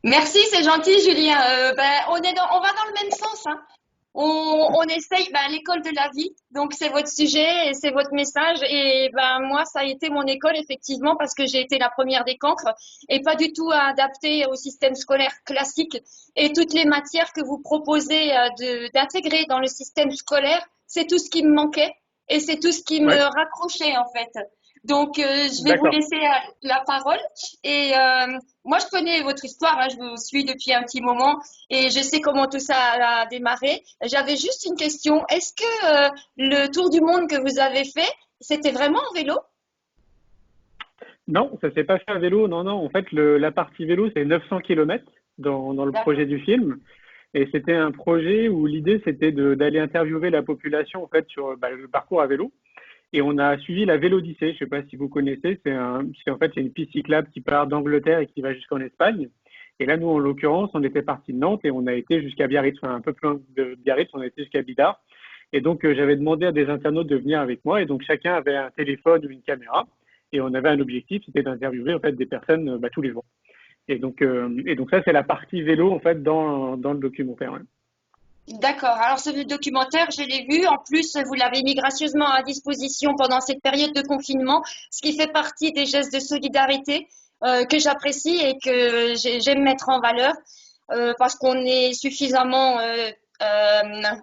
Merci, c'est gentil, Julien. On va dans le même sens, hein. On essaye, l'école de la vie. Donc, c'est votre sujet et c'est votre message. Et moi, ça a été mon école, effectivement, parce que j'ai été la première des cancres et pas du tout adaptée au système scolaire classique. Et toutes les matières que vous proposez d'intégrer dans le système scolaire, c'est tout ce qui me manquait et c'est tout ce qui me Ouais, raccrochait, en fait. Donc, je vais vous d'accord. laisser la parole. Et moi, je connais votre histoire, hein, je vous suis depuis un petit moment et je sais comment tout ça a démarré. J'avais juste une question. Est-ce que le tour du monde que vous avez fait, c'était vraiment en vélo? Non, ça s'est pas fait à vélo. Non, non. En fait, la partie vélo, c'est 900 kilomètres dans le projet D'accord. du film. Et c'était un projet où l'idée, c'était d'aller interviewer la population en fait sur le parcours à vélo. Et on a suivi la Vélodyssée. Je sais pas si vous connaissez. C'est une piste cyclable qui part d'Angleterre et qui va jusqu'en Espagne. Et là, nous, en l'occurrence, on était parti de Nantes et on a été jusqu'à Biarritz, enfin un peu plus loin de Biarritz, on a été jusqu'à Bidart. Et donc, j'avais demandé à des internautes de venir avec moi. Et donc, chacun avait un téléphone ou une caméra. Et on avait un objectif, c'était d'interviewer en fait des personnes tous les jours. Et donc ça, c'est la partie vélo en fait dans le documentaire. Ouais. D'accord. Alors, ce documentaire, je l'ai vu. En plus, vous l'avez mis gracieusement à disposition pendant cette période de confinement, ce qui fait partie des gestes de solidarité que j'apprécie et que j'aime mettre en valeur parce qu'on est suffisamment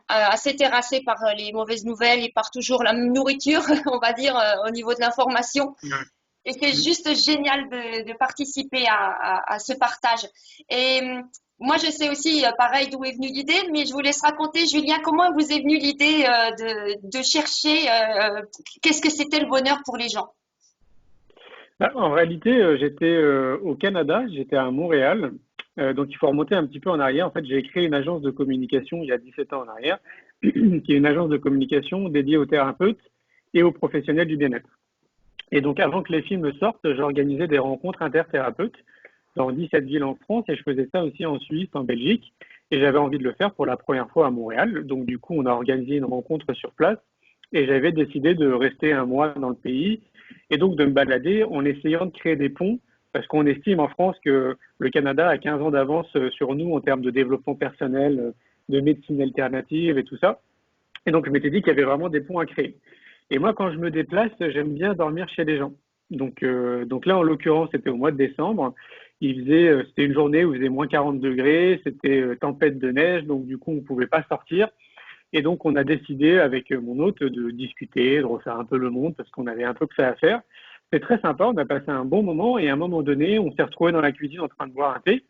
assez terrassé par les mauvaises nouvelles et par toujours la même nourriture, on va dire, au niveau de l'information. Ouais. Et c'est Mm. juste génial de participer à ce partage. Et moi, je sais aussi, pareil, d'où est venue l'idée, mais je vous laisse raconter, Julien, comment vous est venue l'idée de chercher qu'est-ce que c'était le bonheur pour les gens. En réalité, j'étais au Canada, j'étais à Montréal. Donc il faut remonter un petit peu en arrière. En fait, j'ai créé une agence de communication il y a 17 ans en arrière, qui est une agence de communication dédiée aux thérapeutes et aux professionnels du bien-être. Et donc avant que les films sortent, j'organisais des rencontres interthérapeutes dans 17 villes en France et je faisais ça aussi en Suisse, en Belgique. Et j'avais envie de le faire pour la première fois à Montréal. Donc du coup, on a organisé une rencontre sur place et j'avais décidé de rester un mois dans le pays et donc de me balader en essayant de créer des ponts parce qu'on estime en France que le Canada a 15 ans d'avance sur nous en termes de développement personnel, de médecine alternative et tout ça. Et donc je m'étais dit qu'il y avait vraiment des ponts à créer. Et moi, quand je me déplace, j'aime bien dormir chez les gens. Donc là, en l'occurrence, c'était au mois de décembre. C'était une journée où il faisait moins 40 degrés, c'était tempête de neige, donc du coup, on ne pouvait pas sortir. Et donc, on a décidé avec mon hôte de discuter, de refaire un peu le monde parce qu'on avait un peu que ça à faire. C'était très sympa, on a passé un bon moment et à un moment donné, on s'est retrouvé dans la cuisine en train de boire un thé.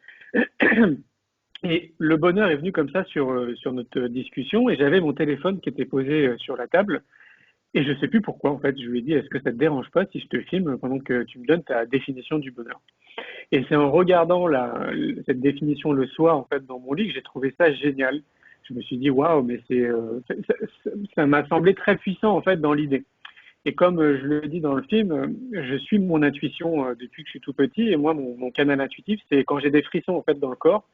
Et le bonheur est venu comme ça sur notre discussion et j'avais mon téléphone qui était posé sur la table et je sais plus pourquoi, en fait, je lui ai dit, est-ce que ça te dérange pas si je te filme pendant que tu me donnes ta définition du bonheur? Et c'est en regardant cette définition le soir, en fait, dans mon lit, que j'ai trouvé ça génial. Je me suis dit, waouh, mais ça m'a semblé très puissant, en fait, dans l'idée. Et comme je le dis dans le film, je suis mon intuition depuis que je suis tout petit. Et moi, mon canal intuitif, c'est quand j'ai des frissons, en fait, dans le corps.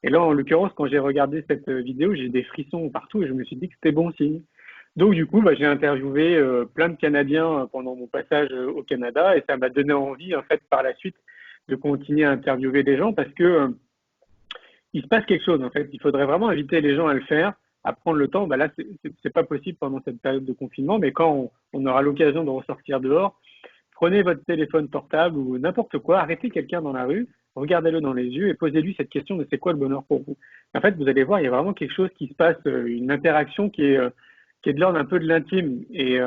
Et là, en l'occurrence, quand j'ai regardé cette vidéo, j'ai des frissons partout et je me suis dit que c'était bon signe. Donc du coup, j'ai interviewé plein de Canadiens pendant mon passage au Canada et ça m'a donné envie en fait par la suite de continuer à interviewer des gens parce que il se passe quelque chose en fait. Il faudrait vraiment inviter les gens à le faire, à prendre le temps. Là, c'est pas possible pendant cette période de confinement, mais quand on aura l'occasion de ressortir dehors, prenez votre téléphone portable ou n'importe quoi, arrêtez quelqu'un dans la rue, regardez-le dans les yeux et posez-lui cette question de c'est quoi le bonheur pour vous. En fait, vous allez voir, il y a vraiment quelque chose qui se passe, une interaction qui est de l'ordre un peu de l'intime. Et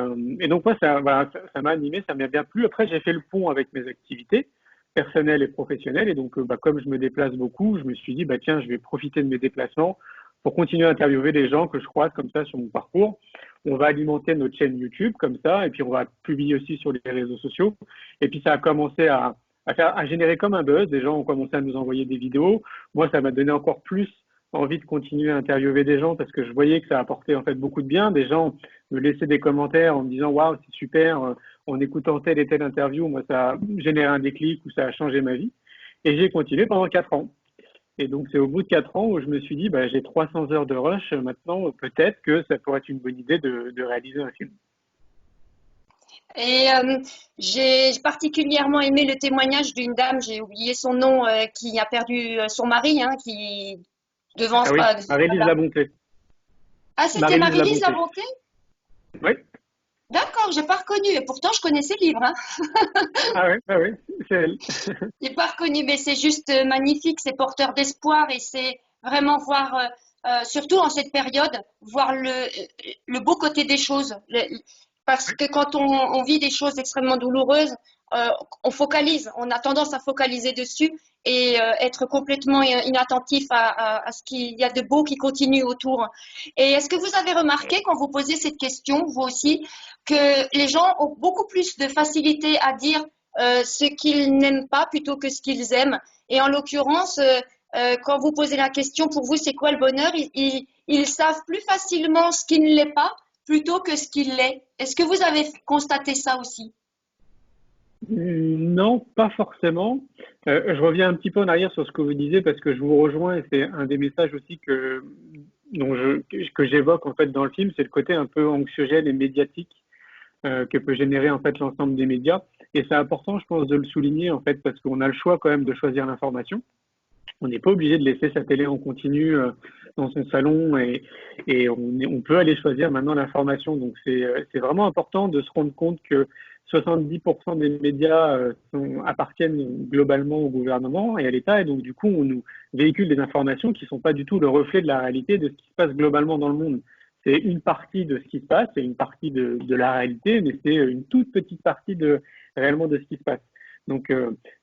donc moi, ça m'a animé, ça m'a bien plu. Après, j'ai fait le pont avec mes activités personnelles et professionnelles. Et donc, comme je me déplace beaucoup, je me suis dit, tiens, je vais profiter de mes déplacements pour continuer à interviewer des gens que je croise comme ça sur mon parcours. On va alimenter notre chaîne YouTube comme ça, et puis on va publier aussi sur les réseaux sociaux. Et puis ça a commencé à générer comme un buzz. Les gens ont commencé à nous envoyer des vidéos. Moi, ça m'a donné encore plus envie de continuer à interviewer des gens parce que je voyais que ça apportait en fait beaucoup de bien. Des gens me laissaient des commentaires en me disant waouh, c'est super, en écoutant telle et telle interview, moi ça a généré un déclic ou ça a changé ma vie. Et j'ai continué pendant 4 ans. Et donc c'est au bout de 4 ans où je me suis dit j'ai 300 heures de rush maintenant, peut-être que ça pourrait être une bonne idée de réaliser un film. Et j'ai particulièrement aimé le témoignage d'une dame, j'ai oublié son nom, qui a perdu son mari, hein, qui devant. Ah oui, Marie-Lise Voilà. Labonté. Ah, c'était Marie-Lise Marie-Lise Labonté. Labonté? Oui. D'accord, j'ai pas reconnu. Et pourtant, je connaissais le livre, hein. Ah ouais, c'est elle. J'ai pas reconnu, mais c'est juste magnifique, c'est porteur d'espoir et c'est vraiment voir, surtout en cette période, voir le beau côté des choses. Parce que quand on vit des choses extrêmement douloureuses, euh, on focalise, on a tendance à focaliser dessus et être complètement inattentif à ce qu'il y a de beau qui continue autour. Et est-ce que vous avez remarqué quand vous posez cette question, vous aussi, que les gens ont beaucoup plus de facilité à dire ce qu'ils n'aiment pas plutôt que ce qu'ils aiment. Et en l'occurrence, quand vous posez la question, pour vous, c'est quoi le bonheur, ils savent plus facilement ce qui ne l'est pas plutôt que ce qui l'est. Est-ce que vous avez constaté ça aussi? Non, pas forcément. Je reviens un petit peu en arrière sur ce que vous disiez parce que je vous rejoins et c'est un des messages aussi que j'évoque en fait dans le film, c'est le côté un peu anxiogène et médiatique que peut générer en fait l'ensemble des médias. Et c'est important, je pense, de le souligner en fait parce qu'on a le choix quand même de choisir l'information. On n'est pas obligé de laisser sa télé en continu dans son salon et on peut aller choisir maintenant l'information. Donc c'est vraiment important de se rendre compte que 70% des médias appartiennent globalement au gouvernement et à l'État et donc du coup on nous véhicule des informations qui ne sont pas du tout le reflet de la réalité de ce qui se passe globalement dans le monde. C'est une partie de ce qui se passe, c'est une partie de la réalité, mais c'est une toute petite partie réellement de ce qui se passe. Donc,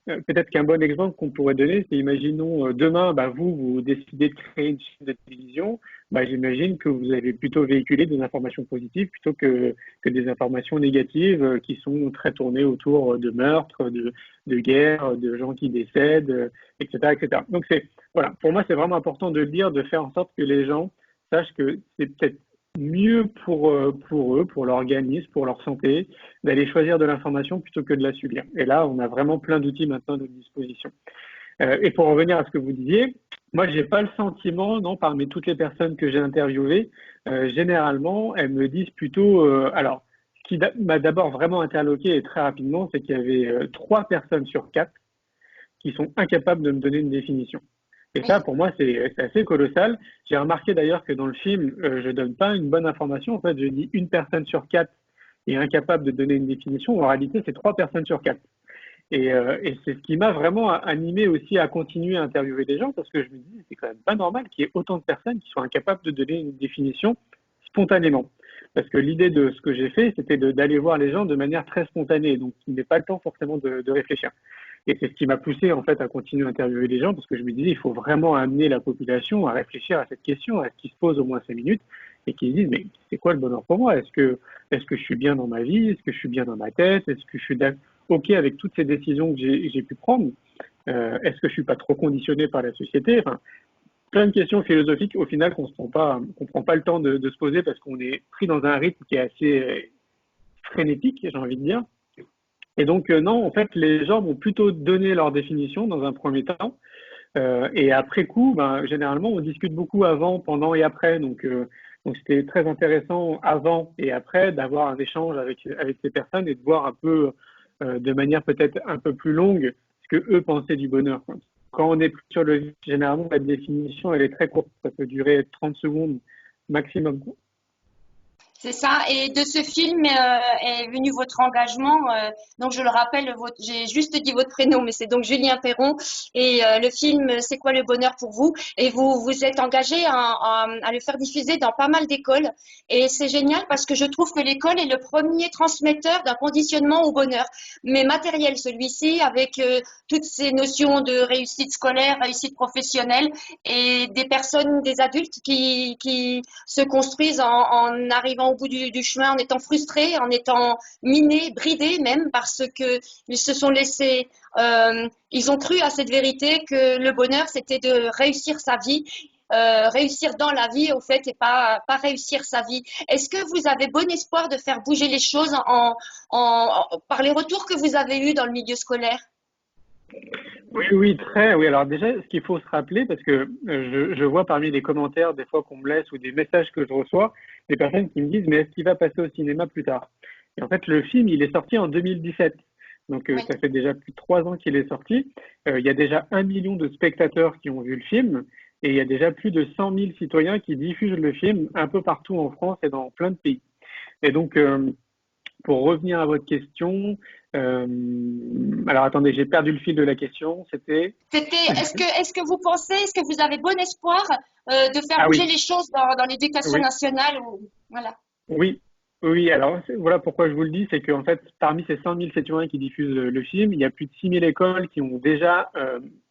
peut-être qu'un bon exemple qu'on pourrait donner, c'est imaginons demain, bah, vous décidez de créer une chaîne de télévision, bah, j'imagine que vous allez plutôt véhiculer des informations positives plutôt que des informations négatives qui sont très tournées autour de meurtres, de guerres, de gens qui décèdent, etc., etc. Donc, voilà, pour moi, c'est vraiment important de le dire, de faire en sorte que les gens sachent que c'est peut-être mieux pour eux, pour l'organisme, pour leur santé, d'aller choisir de l'information plutôt que de la subir. Et là, on a vraiment plein d'outils maintenant à notre disposition. Et pour revenir à ce que vous disiez, moi, j'ai pas le sentiment, non, parmi toutes les personnes que j'ai interviewées, généralement, elles me disent plutôt, alors, ce qui m'a d'abord vraiment interloqué et très rapidement, c'est qu'il y avait 3 personnes sur 4 qui sont incapables de me donner une définition. Et ça, Oui. pour moi, c'est assez colossal. J'ai remarqué d'ailleurs que dans le film, je donne pas une bonne information. En fait, je dis 1 personne sur 4 est incapable de donner une définition. En réalité, c'est 3 personnes sur 4. Et c'est ce qui m'a vraiment animé aussi à continuer à interviewer des gens parce que je me dis, c'est quand même pas normal qu'il y ait autant de personnes qui soient incapables de donner une définition spontanément. Parce que l'idée de ce que j'ai fait, c'était d'aller voir les gens de manière très spontanée. Donc, il n'est pas le temps forcément de réfléchir. Et c'est ce qui m'a poussé en fait à continuer à interviewer les gens parce que je me disais il faut vraiment amener la population à réfléchir à cette question, à ce qui se pose au moins 5 minutes et qui se disent mais c'est quoi le bonheur pour moi? Est-ce que je suis bien dans ma vie? Est-ce que je suis bien dans ma tête? Est-ce que je suis ok avec toutes ces décisions que j'ai pu prendre? Est-ce que je suis pas trop conditionné par la société? Enfin, plein de questions philosophiques au final qu'on prend pas le temps de se poser parce qu'on est pris dans un rythme qui est assez frénétique, j'ai envie de dire. Et donc, non, en fait, les gens vont plutôt donner leur définition dans un premier temps. Et après coup, ben, généralement, on discute beaucoup avant, pendant et après. Donc c'était très intéressant avant et après d'avoir un échange avec ces personnes et de voir un peu, de manière peut-être un peu plus longue, ce que eux pensaient du bonheur, quoi. Quand on est sur le vif, généralement, la définition, elle est très courte. Ça peut durer 30 secondes maximum. C'est ça. Et de ce film est venu votre engagement. Donc, je le rappelle, j'ai juste dit votre prénom, mais c'est donc Julien Perron. Et le film, c'est quoi le bonheur pour vous? Et vous vous êtes engagé à le faire diffuser dans pas mal d'écoles. Et c'est génial parce que je trouve que l'école est le premier transmetteur d'un conditionnement au bonheur, mais matériel celui-ci, avec toutes ces notions de réussite scolaire, réussite professionnelle, et des personnes, des adultes qui se construisent en arrivant au bout du chemin, en étant frustrés, en étant minés, bridés même, parce que ils se sont laissés, ils ont cru à cette vérité que le bonheur c'était de réussir sa vie. Réussir dans la vie au fait et pas réussir sa vie. Est-ce que vous avez bon espoir de faire bouger les choses par les retours que vous avez eus dans le milieu scolaire? Oui, oui, très. Oui, alors déjà, ce qu'il faut se rappeler, parce que je vois parmi les commentaires des fois qu'on me laisse ou des messages que je reçois, des personnes qui me disent, mais est-ce qu'il va passer au cinéma plus tard? Et en fait, le film, il est sorti en 2017. Donc, Oui. ça fait déjà plus de 3 ans qu'il est sorti. Il y a déjà 1 million de spectateurs qui ont vu le film. Et il y a déjà plus de 100 000 citoyens qui diffusent le film un peu partout en France et dans plein de pays. Et donc, pour revenir à votre question, euh, alors attendez, j'ai perdu le fil de la question. C'était… Est-ce que vous pensez, est-ce que vous avez bon espoir de faire Ah bouger oui, les choses dans l'éducation oui. nationale voilà. Oui, oui. Alors voilà pourquoi je vous le dis, c'est qu'en fait, parmi ces 100 000 citoyens qui diffusent le film, il y a plus de 6 000 écoles qui ont déjà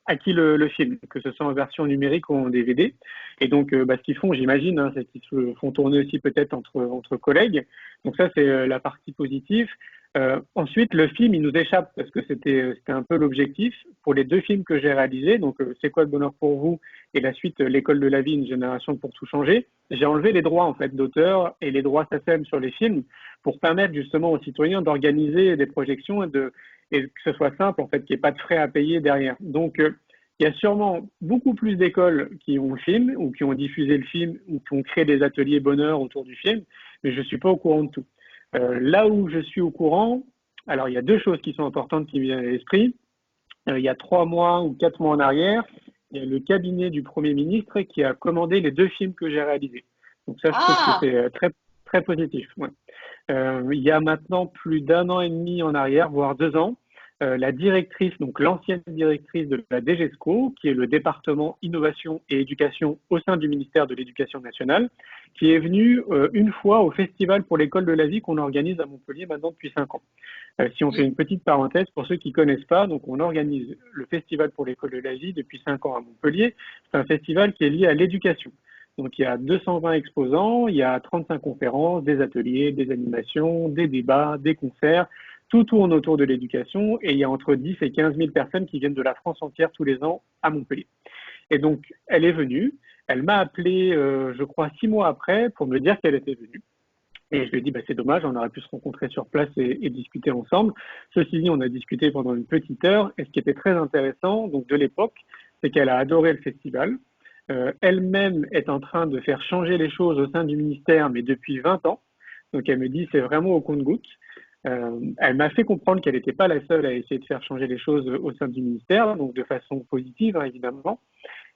acquis le film, que ce soit en version numérique ou en DVD. Et donc, ce qu'ils font, j'imagine, hein, c'est qu'ils se font tourner aussi peut-être entre collègues. Donc ça, c'est la partie positive. Ensuite, le film, il nous échappe parce que c'était un peu l'objectif pour les 2 films que j'ai réalisés. Donc, C'est quoi le bonheur pour vous et la suite, L'école de la vie, une génération pour tout changer. J'ai enlevé les droits en fait d'auteur et les droits SACEM sur les films pour permettre justement aux citoyens d'organiser des projections et que ce soit simple en fait, qu'il n'y ait pas de frais à payer derrière. Donc il y a sûrement beaucoup plus d'écoles qui ont le film ou qui ont diffusé le film ou qui ont créé des ateliers bonheur autour du film, mais je ne suis pas au courant de tout. Là où je suis au courant, alors il y a 2 choses qui sont importantes qui me viennent à l'esprit. Il y a 3 mois ou 4 mois en arrière, il y a le cabinet du Premier ministre qui a commandé les 2 films que j'ai réalisés. Donc ça, je trouve que Ah, c'est très, très positif. Ouais. Il y a maintenant plus d'1 an et demi en arrière, voire 2 ans, la directrice, donc l'ancienne directrice de la DGESCO, qui est le département innovation et éducation au sein du ministère de l'Éducation nationale, qui est venue une fois au festival pour l'école de la vie qu'on organise à Montpellier maintenant depuis 5 ans. Si on fait oui. une petite parenthèse, pour ceux qui ne connaissent pas, donc on organise le Festival pour l'école de la vie depuis 5 ans à Montpellier. C'est un festival qui est lié à l'éducation. Donc il y a 220 exposants, il y a 35 conférences, des ateliers, des animations, des débats, des concerts. Tout tourne autour de l'éducation et il y a entre 10 et 15 000 personnes qui viennent de la France entière tous les ans à Montpellier. Et donc elle est venue, elle m'a appelé, je crois, 6 mois après pour me dire qu'elle était venue. Et je lui ai dit, c'est dommage, on aurait pu se rencontrer sur place et discuter ensemble. Ceci dit, on a discuté pendant une petite heure. Et ce qui était très intéressant, donc de l'époque, c'est qu'elle a adoré le festival. Elle-même est en train de faire changer les choses au sein du ministère, mais depuis 20 ans. Donc elle me dit, c'est vraiment au compte-gouttes. Elle m'a fait comprendre qu'elle n'était pas la seule à essayer de faire changer les choses au sein du ministère, donc de façon positive, hein, évidemment.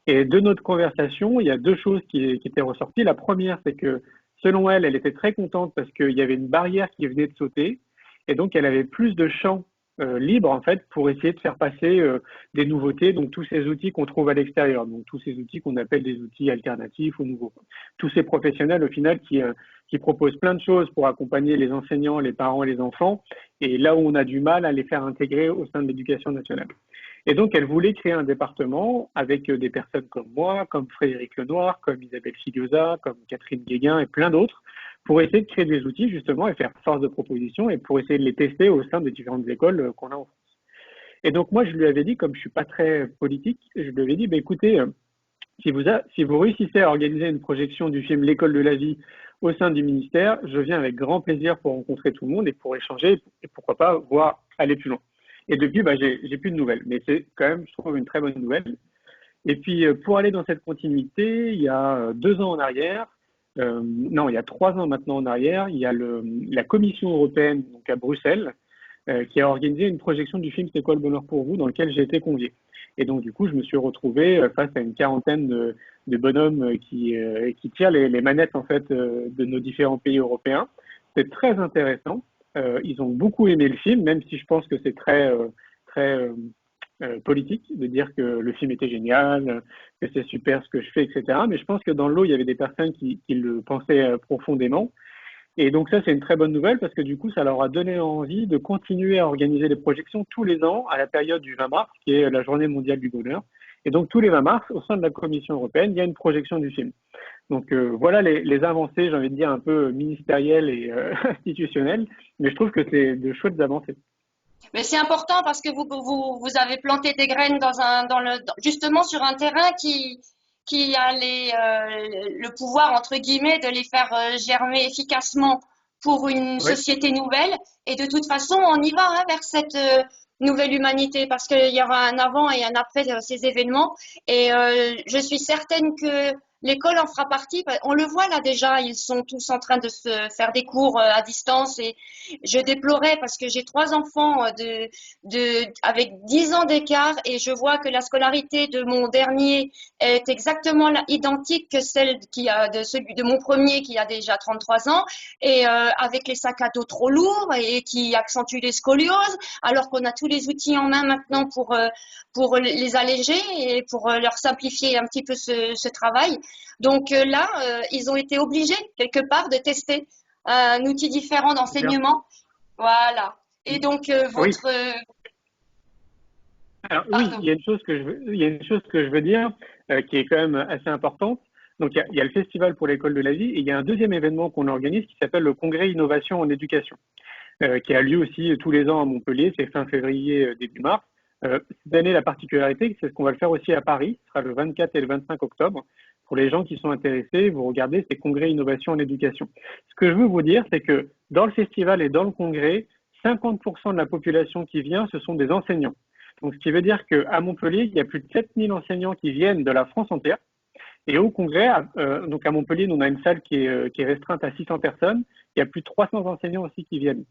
Et de notre conversation, il y a 2 choses qui étaient ressorties. La première, c'est que selon elle, elle était très contente parce qu'il y avait une barrière qui venait de sauter. Et donc, elle avait plus de champs libres, en fait, pour essayer de faire passer des nouveautés, donc tous ces outils qu'on trouve à l'extérieur, donc tous ces outils qu'on appelle des outils alternatifs ou nouveaux. Tous ces professionnels, au final, qui proposent plein de choses pour accompagner les enseignants, les parents et les enfants, et là où on a du mal à les faire intégrer au sein de l'éducation nationale. Et donc, elle voulait créer un département avec des personnes comme moi, comme Frédéric Lenoir, comme Isabelle Filiosa, comme Catherine Guéguin et plein d'autres, pour essayer de créer des outils justement et faire force de proposition et pour essayer de les tester au sein des différentes écoles qu'on a en France. Et donc, moi, je lui avais dit, comme je suis pas très politique, je lui avais dit, écoutez, si vous réussissez à organiser une projection du film L'école de la vie au sein du ministère, je viens avec grand plaisir pour rencontrer tout le monde et pour échanger et pourquoi pas voir aller plus loin. Et depuis, j'ai plus de nouvelles, mais c'est quand même, je trouve, une très bonne nouvelle. Et puis, pour aller dans cette continuité, il y a 2 ans en arrière, non, il y a 3 ans maintenant en arrière, il y a la Commission européenne, donc à Bruxelles, qui a organisé une projection du film C'est quoi le bonheur pour vous, dans lequel j'ai été convié. Et donc, du coup, je me suis retrouvé face à une quarantaine de bonhommes qui tirent les manettes, en fait, de nos différents pays européens. C'est très intéressant. Ils ont beaucoup aimé le film, même si je pense que c'est très politique de dire que le film était génial, que c'est super ce que je fais, etc. Mais je pense que dans l'eau, il y avait des personnes qui le pensaient profondément. Et donc ça, c'est une très bonne nouvelle parce que du coup, ça leur a donné envie de continuer à organiser des projections tous les ans à la période du 20 mars, qui est la journée mondiale du bonheur. Et donc tous les 20 mars, au sein de la Commission européenne, il y a une projection du film. Donc voilà les avancées, j'ai envie de dire, un peu ministérielles et institutionnelles, mais je trouve que c'est de chouettes avancées. Mais c'est important parce que vous avez planté des graines justement sur un terrain qui a le pouvoir, entre guillemets, de les faire germer efficacement pour une Oui, société nouvelle. Et de toute façon, on y va hein, vers cette nouvelle humanité parce qu'il y aura un avant et un après ces événements. Et je suis certaine que l'école en fera partie. On le voit là déjà, ils sont tous en train de se faire des cours à distance et je déplorais parce que j'ai trois enfants avec 10 ans d'écart et je vois que la scolarité de mon dernier est exactement identique que celle de mon premier qui a déjà 33 ans et avec les sacs à dos trop lourds et qui accentue les scolioses alors qu'on a tous les outils en main maintenant pour les alléger et pour leur simplifier un petit peu ce travail. Donc là, ils ont été obligés quelque part de tester un outil différent Bien. d'enseignement. Voilà. Et donc Oui. votre Alors oui, pardon. il y a une chose que je veux dire qui est quand même assez importante. Donc il y a le festival pour l'école de la vie et il y a un deuxième événement qu'on organise qui s'appelle le congrès innovation en éducation, qui a lieu aussi tous les ans à Montpellier, c'est fin février, début mars. Cette année, la particularité, c'est qu'on va le faire aussi à Paris, ce sera le 24 et le 25 octobre. Pour les gens qui sont intéressés, vous regardez, c'est congrès innovation en éducation. Ce que je veux vous dire, c'est que dans le festival et dans le congrès, 50% de la population qui vient, ce sont des enseignants. Donc, ce qui veut dire qu'à Montpellier, il y a plus de 7000 enseignants qui viennent de la France entière. Et au congrès, donc à Montpellier, on a une salle qui est restreinte à 600 personnes. Il y a plus de 300 enseignants aussi qui viennent.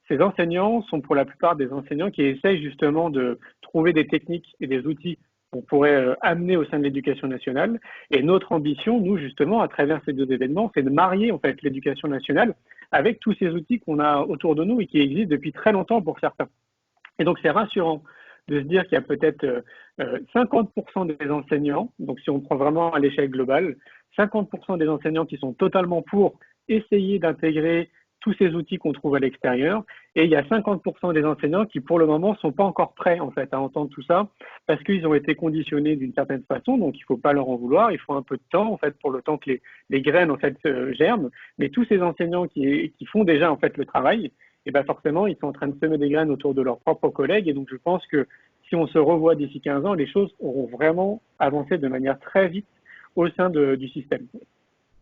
Ces enseignants sont pour la plupart des enseignants qui essayent justement de trouver des techniques et des outils qu'on pourrait amener au sein de l'éducation nationale. Et notre ambition, nous justement, à travers ces deux événements, c'est de marier en fait l'éducation nationale avec tous ces outils qu'on a autour de nous et qui existent depuis très longtemps pour certains. Et donc c'est rassurant de se dire qu'il y a peut-être 50% des enseignants, donc si on prend vraiment à l'échelle globale, 50% des enseignants qui sont totalement pour essayer d'intégrer tous ces outils qu'on trouve à l'extérieur, et il y a 50% des enseignants qui pour le moment ne sont pas encore prêts en fait à entendre tout ça, parce qu'ils ont été conditionnés d'une certaine façon, donc il ne faut pas leur en vouloir, il faut un peu de temps en fait pour le temps que les graines en fait germent, mais tous ces enseignants qui font déjà en fait le travail, et ben forcément, ils sont en train de semer des graines autour de leurs propres collègues. Et donc, je pense que si on se revoit d'ici 15 ans, les choses auront vraiment avancé de manière très vite au sein du système.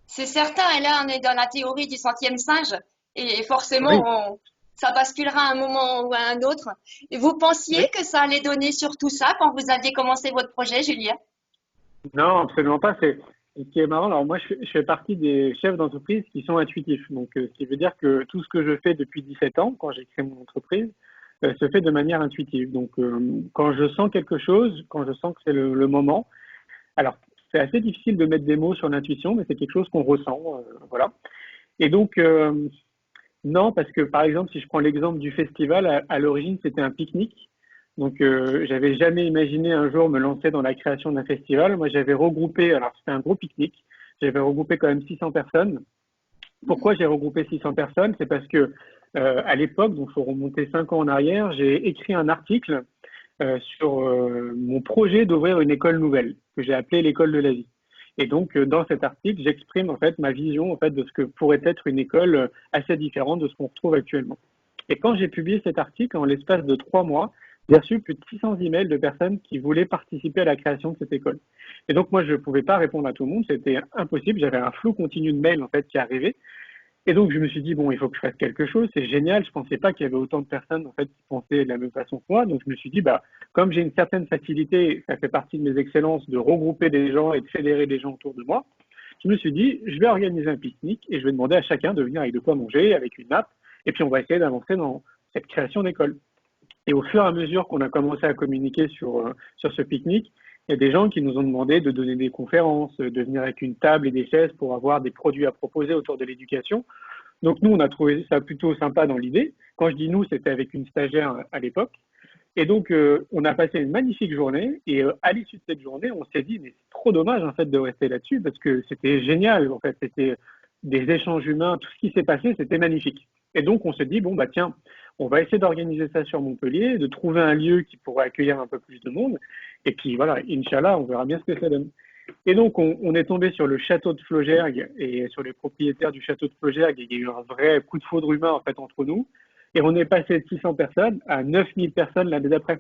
C'est certain, et là on est dans la théorie du centième singe, et Oui, forcément ça basculera à un moment ou à un autre. Et vous pensiez oui. que ça allait donner sur tout ça quand vous aviez commencé votre projet, Julien? Non, absolument pas. C'est ce qui est marrant. Alors moi, je fais partie des chefs d'entreprise qui sont intuitifs. Donc, ce qui veut dire que tout ce que je fais depuis 17 ans, quand j'ai créé mon entreprise, se fait de manière intuitive. Donc, quand je sens quelque chose, quand je sens que c'est le moment, alors c'est assez difficile de mettre des mots sur l'intuition, mais c'est quelque chose qu'on ressent. Voilà. Et donc, non, parce que par exemple, si je prends l'exemple du festival, à l'origine, c'était un pique-nique. Donc, j'avais jamais imaginé un jour me lancer dans la création d'un festival. Moi, j'avais regroupé, alors c'était un gros pique-nique, j'avais regroupé quand même 600 personnes. Pourquoi j'ai regroupé 600 personnes? C'est parce que à l'époque, donc il faut remonter 5 ans en arrière, j'ai écrit un article sur mon projet d'ouvrir une école nouvelle que j'ai appelée l'école de la vie. Et donc dans cet article, j'exprime en fait ma vision en fait de ce que pourrait être une école assez différente de ce qu'on retrouve actuellement. Et quand j'ai publié cet article, en l'espace de 3 mois, j'ai reçu plus de 600 emails de personnes qui voulaient participer à la création de cette école. Et donc moi, je ne pouvais pas répondre à tout le monde, c'était impossible. J'avais un flot continu de mails en fait qui arrivait. Et donc, je me suis dit, bon, il faut que je fasse quelque chose, c'est génial. Je pensais pas qu'il y avait autant de personnes, en fait, qui pensaient de la même façon que moi. Donc, je me suis dit, bah, comme j'ai une certaine facilité, ça fait partie de mes excellences de regrouper des gens et de fédérer des gens autour de moi. Je me suis dit, je vais organiser un pique-nique et je vais demander à chacun de venir avec de quoi manger, avec une nappe. Et puis, on va essayer d'avancer dans cette création d'école. Et au fur et à mesure qu'on a commencé à communiquer sur ce pique-nique, il y a des gens qui nous ont demandé de donner des conférences, de venir avec une table et des chaises pour avoir des produits à proposer autour de l'éducation. Donc nous, on a trouvé ça plutôt sympa dans l'idée. Quand je dis nous, c'était avec une stagiaire à l'époque. Et donc, on a passé une magnifique journée. Et à l'issue de cette journée, on s'est dit, mais c'est trop dommage en fait de rester là-dessus parce que c'était génial. En fait, c'était des échanges humains, tout ce qui s'est passé, c'était magnifique. Et donc, on s'est dit, bon bah tiens, on va essayer d'organiser ça sur Montpellier, de trouver un lieu qui pourrait accueillir un peu plus de monde. Et puis voilà, Inch'Allah, on verra bien ce que ça donne. Et donc, on est tombé sur le château de Flaugergue et sur les propriétaires du château de Flaugergue. Et il y a eu un vrai coup de foudre humain en fait entre nous. Et on est passé de 600 personnes à 9000 personnes l'année d'après.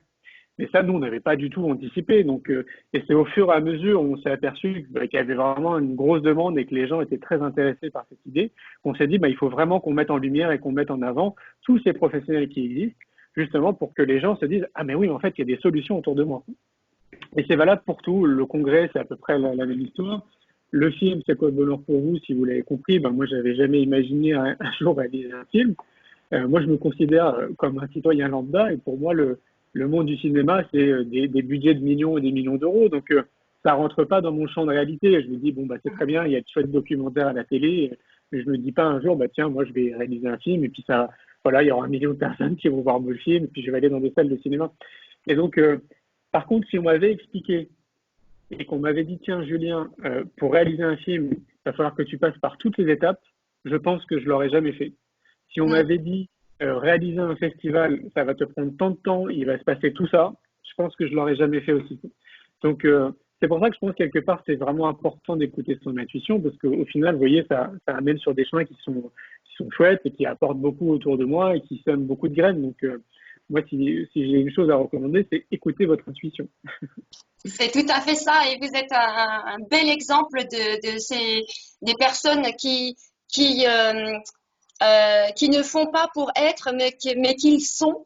Mais ça, nous, on n'avait pas du tout anticipé. Donc, et c'est au fur et à mesure où on s'est aperçu qu'il y avait vraiment une grosse demande et que les gens étaient très intéressés par cette idée, qu'on s'est dit, bah, il faut vraiment qu'on mette en lumière et qu'on mette en avant tous ces professionnels qui existent, justement pour que les gens se disent, ah mais oui, en fait, il y a des solutions autour de moi. Et c'est valable pour tout. Le congrès, c'est à peu près la même histoire. le film C'est quoi le bonheur pour vous, si vous l'avez compris, ben moi j'avais jamais imaginé un jour réaliser un film. Moi je me considère comme un citoyen lambda et pour moi le monde du cinéma c'est des budgets de millions et des millions d'euros. Donc ça rentre pas dans mon champ de réalité. Je me dis bon bah c'est très bien, il y a de chouettes documentaires à la télé, mais je me dis pas un jour bah tiens moi je vais réaliser un film et puis ça voilà il y aura un million de personnes qui vont voir mon film et puis je vais aller dans des salles de cinéma. Et donc par contre si on m'avait expliqué et qu'on m'avait dit, tiens, Julien, pour réaliser un film, il va falloir que tu passes par toutes les étapes, je pense que je l'aurais jamais fait. Si on Mm. m'avait dit, réaliser un festival, ça va te prendre tant de temps, il va se passer tout ça, je pense que je l'aurais jamais fait aussi. Donc, c'est pour ça que je pense quelque part, c'est vraiment important d'écouter son intuition, parce qu'au final, vous voyez, ça amène sur des chemins qui sont chouettes et qui apportent beaucoup autour de moi et qui sèment beaucoup de graines. Donc, moi, si j'ai une chose à recommander, c'est écouter votre intuition. C'est tout à fait ça, et vous êtes un bel exemple de des personnes qui ne font pas pour être, mais qui sont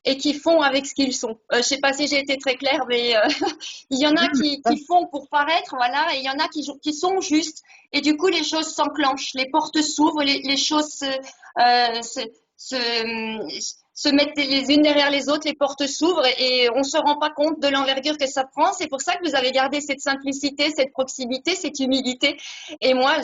et qui font avec ce qu'ils sont. Je sais pas si j'ai été très claire, mais il y en a qui font pour paraître, voilà, et il y en a qui sont justes. Et du coup, les choses s'enclenchent, les portes s'ouvrent, les choses se mettent les unes derrière les autres, les portes s'ouvrent et on se rend pas compte de l'envergure que ça prend. C'est pour ça que vous avez gardé cette simplicité, cette proximité, cette humilité. Et moi,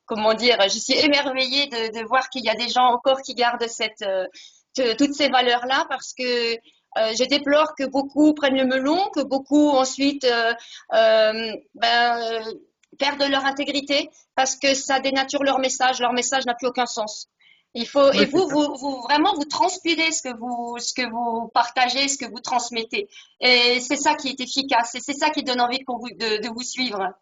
comment dire, je suis émerveillée de voir qu'il y a des gens encore qui gardent toutes ces valeurs-là parce que je déplore que beaucoup prennent le melon, que beaucoup ensuite perdent leur intégrité parce que ça dénature leur message n'a plus aucun sens. Et Ouais, c'est vous vraiment, vous transpirez ce que vous partagez, ce que vous transmettez. Et c'est ça qui est efficace et c'est ça qui donne envie de vous suivre.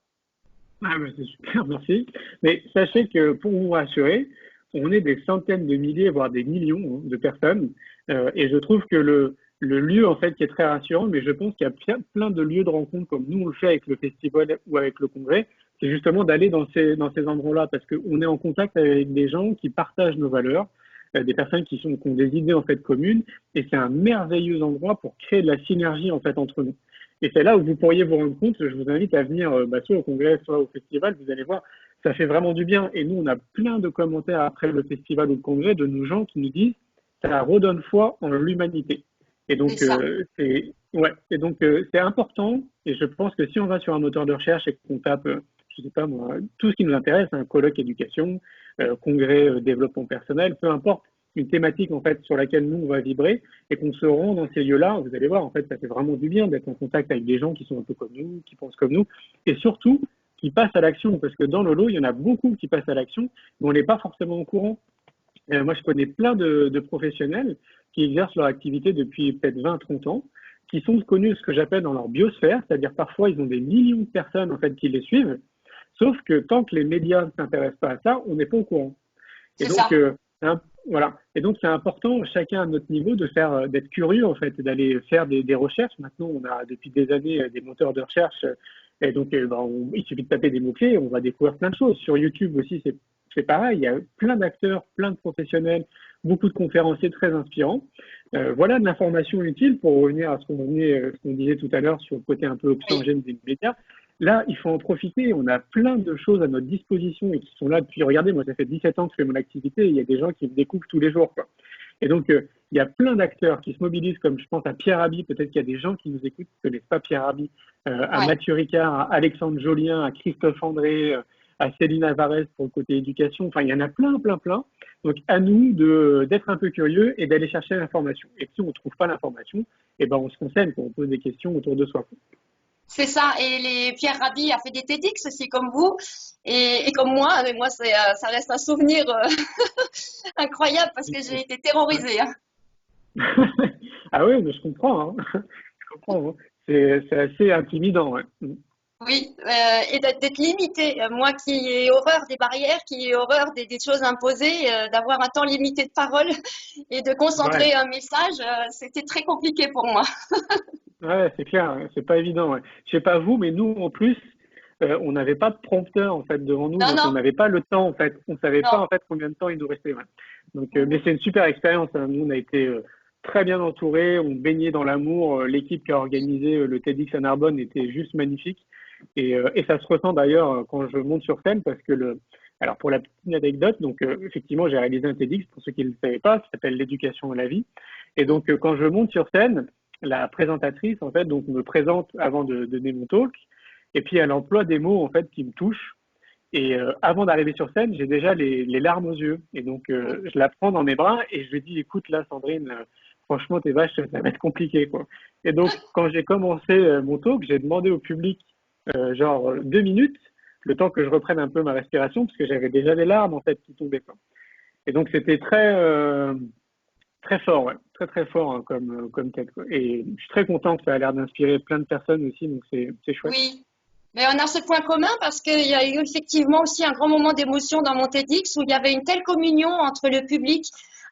Ah, bah, c'est super, merci. Mais sachez que pour vous rassurer, on est des centaines de milliers, voire des millions de personnes. Et je trouve que le lieu, en fait, qui est très rassurant, mais je pense qu'il y a plein de lieux de rencontre, comme nous on le fait avec le festival ou avec le congrès, c'est justement d'aller dans ces endroits-là, parce qu'on est en contact avec des gens qui partagent nos valeurs, des personnes qui ont des idées, en fait, communes, et c'est un merveilleux endroit pour créer de la synergie, en fait, entre nous. Et c'est là où vous pourriez vous rendre compte, je vous invite à venir soit au congrès, soit au festival, vous allez voir, ça fait vraiment du bien. Et nous, on a plein de commentaires après le festival ou le congrès de nos gens qui nous disent, ça redonne foi en l'humanité. Et C'est donc, ça. c'est important. Et je pense que si on va sur un moteur de recherche et qu'on tape, je sais pas moi, tout ce qui nous intéresse, un colloque éducation, congrès développement personnel, peu importe, une thématique en fait sur laquelle nous on va vibrer et qu'on se rend dans ces lieux-là, vous allez voir, en fait, ça fait vraiment du bien d'être en contact avec des gens qui sont un peu comme nous, qui pensent comme nous, et surtout qui passent à l'action, parce que dans le lot, il y en a beaucoup qui passent à l'action, mais on n'est pas forcément au courant. Moi, je connais plein de professionnels qui exercent leur activité depuis peut-être 20, 30 ans, qui sont connus ce que j'appelle dans leur biosphère, c'est-à-dire parfois ils ont des millions de personnes en fait qui les suivent, sauf que tant que les médias ne s'intéressent pas à ça, on n'est pas au courant. Et C'est donc, ça. voilà. Et donc, c'est important, chacun à notre niveau, d'être curieux, en fait, d'aller faire des recherches. Maintenant, on a depuis des années des moteurs de recherche. Et donc, il suffit de taper des mots-clés, on va découvrir plein de choses. Sur YouTube aussi, c'est pareil. Il y a plein d'acteurs, plein de professionnels, beaucoup de conférenciers très inspirants. Voilà de l'information utile pour revenir à ce qu'on disait tout à l'heure sur le côté un peu Oui. oxygène des médias. Là, il faut en profiter. On a plein de choses à notre disposition et qui sont là depuis, regardez, moi, ça fait 17 ans que je fais mon activité et il y a des gens qui me découvrent tous les jours, quoi. Et donc, il y a plein d'acteurs qui se mobilisent, comme je pense à Pierre Rabhi. Peut-être qu'il y a des gens qui nous écoutent qui ne connaissent pas Pierre Rabhi, à Ouais. Mathieu Ricard, à Alexandre Jolien, à Christophe André, à Céline Alvarez pour le côté éducation. Enfin, il y en a plein, plein, plein. Donc, à nous d'être un peu curieux et d'aller chercher l'information. Et si on ne trouve pas l'information, eh ben, on se renseigne, on pose des questions autour de soi. C'est ça. Et Pierre Rabhi a fait des TEDx aussi comme vous et comme moi. Mais moi, ça reste un souvenir incroyable parce que j'ai été Ouais. terrorisée, hein. Ah oui, mais je comprends, hein. Je comprends, hein. C'est assez intimidant, ouais. Oui, et d'être limité. Moi qui ai horreur des barrières, qui ai horreur des choses imposées, d'avoir un temps limité de parole et de Ouais, concentrer un message, c'était très compliqué pour moi. ouais, c'est clair, hein, c'est pas évident, ouais. Je sais pas vous, mais nous, en plus, on n'avait pas de prompteur, en fait, devant nous, Non, donc on non, n'avait pas le temps, en fait. On savait pas, non. en fait, combien de temps il nous restait, ouais. Donc, mais c'est une super expérience, hein. Nous, on a été très bien entouré, on baignait dans l'amour. L'équipe qui a organisé le TEDx à Narbonne était juste magnifique. Et ça se ressent d'ailleurs quand je monte sur scène parce que alors pour la petite anecdote, donc effectivement j'ai réalisé un TEDx pour ceux qui ne le savaient pas, qui s'appelle l'éducation à la vie. Et donc quand je monte sur scène, la présentatrice en fait donc me présente avant de donner mon talk, et puis elle emploie des mots en fait qui me touchent. Et avant d'arriver sur scène, j'ai déjà les larmes aux yeux. Et donc, je la prends dans mes bras et je lui dis, écoute, là, Sandrine, franchement, t'es vache, ça va être compliqué, quoi. Et donc, quand j'ai commencé mon talk, j'ai demandé au public, genre 2 minutes, le temps que je reprenne un peu ma respiration, parce que j'avais déjà des larmes, en fait, qui tombaient, quoi. Et donc, c'était très fort, ouais. Très, très fort, hein, comme tête, quoi. Et je suis très content que ça a l'air d'inspirer plein de personnes aussi, donc c'est chouette. Oui, mais on a ce point commun parce qu'il y a eu effectivement aussi un grand moment d'émotion dans mon TEDx où il y avait une telle communion entre le public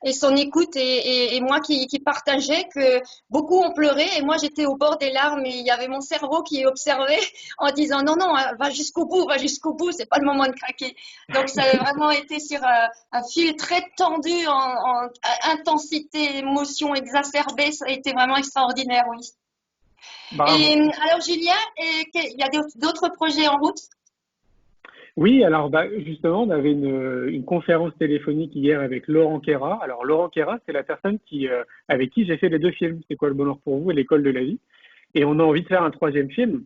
et son écoute et moi qui partageais que beaucoup ont pleuré et moi j'étais au bord des larmes et il y avait mon cerveau qui observait en disant non, non, va jusqu'au bout, c'est pas le moment de craquer. Donc ça a vraiment été sur un fil très tendu en intensité, émotion exacerbée, ça a été vraiment extraordinaire, oui. Et Bravo. alors, Julien, il y a d'autres projets en route? Oui, alors bah, justement, on avait une conférence téléphonique hier avec Laurent Queyrat. Alors Laurent Queyrat, c'est la personne avec qui j'ai fait les deux films, C'est quoi le bonheur pour vous et L'école de la vie. Et on a envie de faire un troisième film.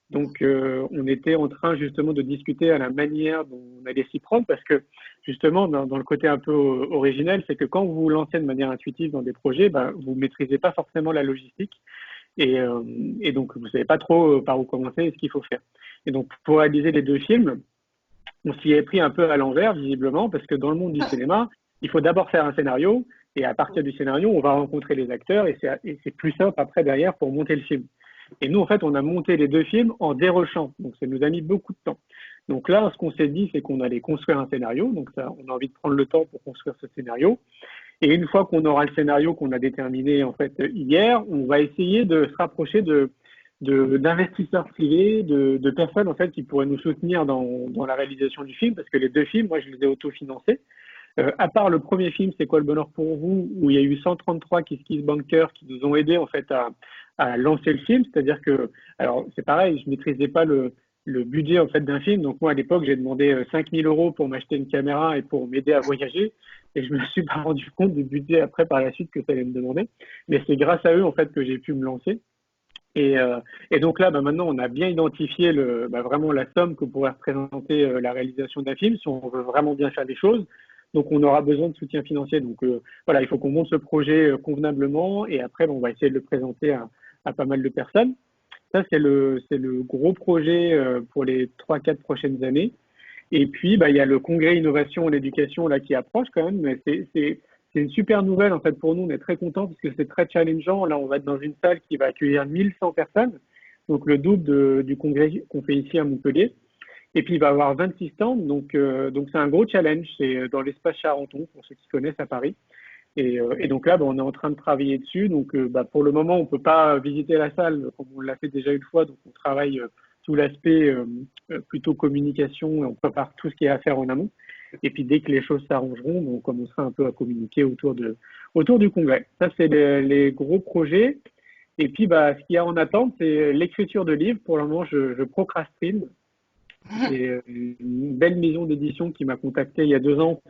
Donc on était en train justement de discuter à la manière dont on allait s'y prendre parce que justement dans le côté un peu originel, c'est que quand vous vous lancez de manière intuitive dans des projets, bah, vous ne maîtrisez pas forcément la logistique et donc vous ne savez pas trop par où commencer et ce qu'il faut faire. Et donc pour réaliser les deux films, on s'y est pris un peu à l'envers, visiblement, parce que dans le monde du cinéma, il faut d'abord faire un scénario, et à partir du scénario, on va rencontrer les acteurs, et c'est plus simple après, derrière, pour monter le film. Et nous, en fait, on a monté les deux films en dérochant, donc ça nous a mis beaucoup de temps. Donc là, ce qu'on s'est dit, c'est qu'on allait construire un scénario, donc ça, on a envie de prendre le temps pour construire ce scénario. Et une fois qu'on aura le scénario qu'on a déterminé en fait hier, on va essayer de se rapprocher d'investisseurs privés, de personnes en fait qui pourraient nous soutenir dans la réalisation du film, parce que les deux films, moi je les ai autofinancés. À part le premier film, C'est quoi le bonheur pour vous, où il y a eu 133 Kiss Bankers qui nous ont aidés en fait à lancer le film, c'est-à-dire que, alors c'est pareil, je maîtrisais pas le budget en fait d'un film, donc moi à l'époque j'ai demandé 5 000 euros pour m'acheter une caméra et pour m'aider à voyager, et je me suis pas rendu compte du budget après par la suite que ça allait me demander, mais c'est grâce à eux en fait que j'ai pu me lancer. Et donc là, bah, maintenant, on a bien identifié vraiment la somme que pourrait représenter la réalisation d'un film si on veut vraiment bien faire les choses. Donc, on aura besoin de soutien financier. Donc, voilà, il faut qu'on monte ce projet convenablement et après, on va essayer de le présenter à pas mal de personnes. Ça, c'est le gros projet pour les 3-4 prochaines années. Et puis, bah, il y a le congrès innovation en éducation là qui approche quand même, mais c'est une super nouvelle en fait pour nous. On est très contents parce que c'est très challengeant. Là, on va être dans une salle qui va accueillir 1100 personnes, donc le double du congrès qu'on fait ici à Montpellier. Et puis, il va y avoir 26 stands, donc c'est un gros challenge. C'est dans l'espace Charenton, pour ceux qui connaissent à Paris. Et donc là, bah, on est en train de travailler dessus. Donc, bah, pour le moment, on ne peut pas visiter la salle comme on l'a fait déjà une fois. Donc, on travaille tout l'aspect plutôt communication et on prépare tout ce qui est à faire en amont. Et puis, dès que les choses s'arrangeront, on commencera un peu à communiquer autour du congrès. Ça, c'est les gros projets. Et puis, bah, ce qu'il y a en attente, c'est l'écriture de livres. Pour le moment, je procrastine. C'est une belle maison d'édition qui m'a contacté il y a 2 ans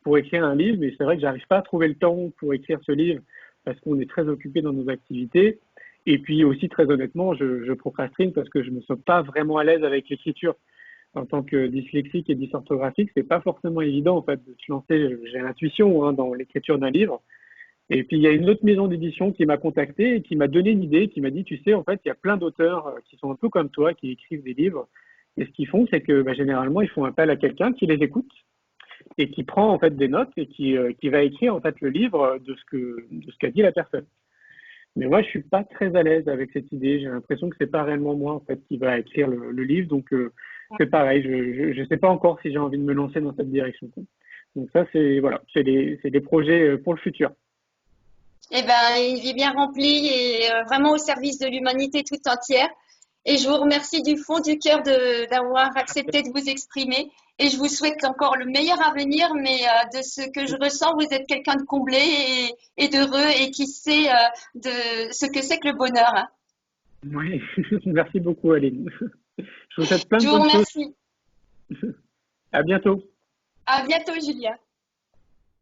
pour écrire un livre, mais c'est vrai que j'arrive pas à trouver le temps pour écrire ce livre parce qu'on est très occupé dans nos activités. Et puis aussi, très honnêtement, je procrastine parce que je me sens pas vraiment à l'aise avec l'écriture. En tant que dyslexique et dysorthographique, c'est pas forcément évident en fait de se lancer. J'ai l'intuition dans l'écriture d'un livre. Et puis il y a une autre maison d'édition qui m'a contacté et qui m'a donné une idée, qui m'a dit, tu sais, en fait, il y a plein d'auteurs qui sont un peu comme toi, qui écrivent des livres. Et ce qu'ils font, c'est que bah, généralement, ils font appel à quelqu'un qui les écoute et qui prend en fait des notes et qui va écrire en fait le livre de ce qu'a dit la personne. Mais moi, je suis pas très à l'aise avec cette idée. J'ai l'impression que c'est pas réellement moi en fait qui va écrire le livre. Donc c'est pareil. Je sais pas encore si j'ai envie de me lancer dans cette direction. Donc ça, c'est voilà, c'est des projets pour le futur. Eh ben, il est bien rempli et vraiment au service de l'humanité tout entière. Et je vous remercie du fond du cœur d'avoir accepté de vous exprimer. Et je vous souhaite encore le meilleur avenir, mais de ce que je ressens, vous êtes quelqu'un de comblé et d'heureux et qui sait de ce que c'est que le bonheur, hein. Oui, merci beaucoup, Aline. Je vous souhaite plein Je de vous bonnes choses. remercie. À bientôt. À bientôt, Julia.